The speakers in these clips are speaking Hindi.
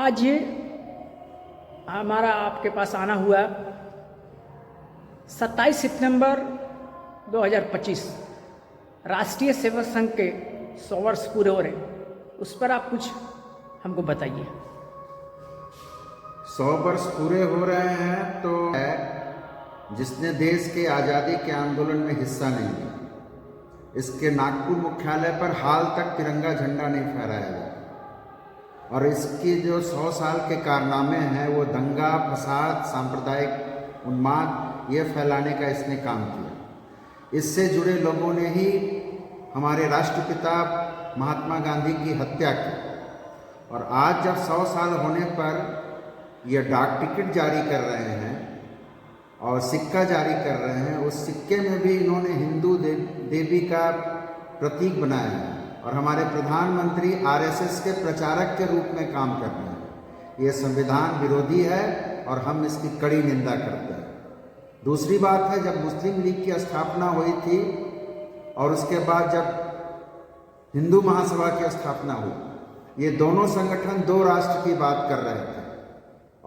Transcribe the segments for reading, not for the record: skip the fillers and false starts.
आज हमारा आपके पास आना हुआ 27 सितंबर 2025 राष्ट्रीय सेवक संघ के 100 वर्ष पूरे हो रहे, उस पर आप कुछ हमको बताइए। 100 वर्ष पूरे हो रहे हैं तो जिसने देश के आज़ादी के आंदोलन में हिस्सा नहीं लिया, इसके नागपुर मुख्यालय पर हाल तक तिरंगा झंडा नहीं फहराया गया और इसके जो 100 साल के कारनामे हैं वो दंगा फसाद सांप्रदायिक उन्माद ये फैलाने का इसने काम किया। इससे जुड़े लोगों ने ही हमारे राष्ट्रपिता महात्मा गांधी की हत्या की और आज जब 100 साल होने पर ये डाक टिकट जारी कर रहे हैं और सिक्का जारी कर रहे हैं, उस सिक्के में भी इन्होंने हिंदू देवी का प्रतीक बनाया है और हमारे प्रधानमंत्री आरएसएस के प्रचारक के रूप में काम कर रहे हैं। ये संविधान विरोधी है और हम इसकी कड़ी निंदा करते हैं। दूसरी बात है, जब मुस्लिम लीग की स्थापना हुई थी और उसके बाद जब हिंदू महासभा की स्थापना हुई, ये दोनों संगठन दो राष्ट्र की बात कर रहे थे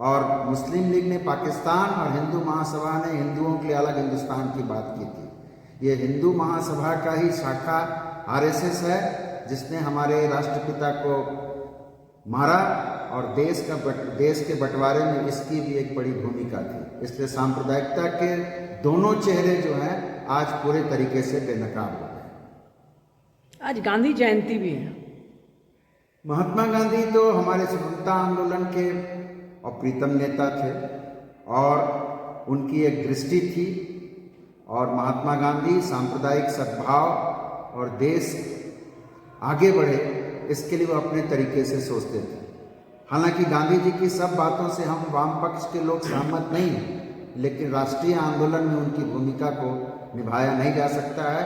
और मुस्लिम लीग ने पाकिस्तान और हिंदू महासभा ने हिंदुओं के लिए अलग हिंदुस्तान की बात की थी। ये हिंदू महासभा का ही शाखा आरएसएस है जिसने हमारे राष्ट्रपिता को मारा और देश के बंटवारे में इसकी भी एक बड़ी भूमिका थी। इसलिए सांप्रदायिकता के दोनों चेहरे जो हैं आज पूरे तरीके से बेनकाब हो गए। आज गांधी जयंती भी है। महात्मा गांधी तो हमारे स्वतंत्रता आंदोलन के अप्रीतम नेता थे और उनकी एक दृष्टि थी और महात्मा गांधी सांप्रदायिक सद्भाव और देश आगे बढ़े इसके लिए वो अपने तरीके से सोचते थे। हालांकि गांधी जी की सब बातों से हम वाम पक्ष के लोग सहमत नहीं हैं, लेकिन राष्ट्रीय आंदोलन में उनकी भूमिका को निभाया नहीं जा सकता है।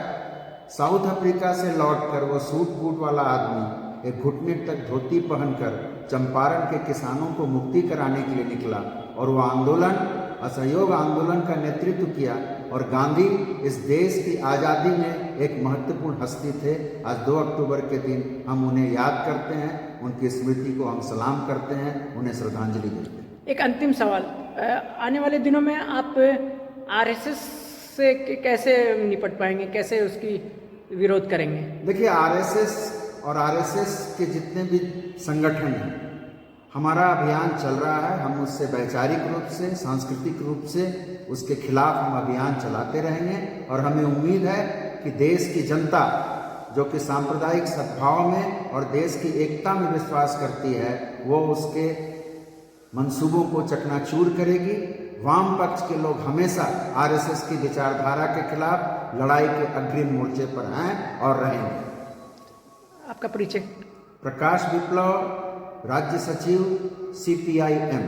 साउथ अफ्रीका से लौटकर वो सूट बूट वाला आदमी एक घुटने तक धोती पहनकर चंपारण के किसानों को मुक्ति कराने के लिए निकला और वो आंदोलन असहयोग आंदोलन का नेतृत्व किया और गांधी इस देश की आज़ादी में एक महत्वपूर्ण हस्ती थे। आज 2 अक्टूबर के दिन हम उन्हें याद करते हैं, उनकी स्मृति को हम सलाम करते हैं, उन्हें श्रद्धांजलि देते हैं। एक अंतिम सवाल, आने वाले दिनों में आप आरएसएस से कैसे निपट पाएंगे, कैसे उसकी विरोध करेंगे? देखिए, आरएसएस और आरएसएस के जितने भी संगठन हैं, हमारा अभियान चल रहा है। हम उससे वैचारिक रूप से, सांस्कृतिक रूप से उसके खिलाफ हम अभियान चलाते रहेंगे और हमें उम्मीद है कि देश की जनता जो कि सांप्रदायिक सद्भाव में और देश की एकता में विश्वास करती है, वो उसके मंसूबों को चकनाचूर करेगी। वाम पक्ष के लोग हमेशा आरएसएस की विचारधारा के खिलाफ लड़ाई के अग्रिम मोर्चे पर हैं और रहेंगे। आपका परिचय? प्रकाश विप्लव, राज्य सचिव CPIM।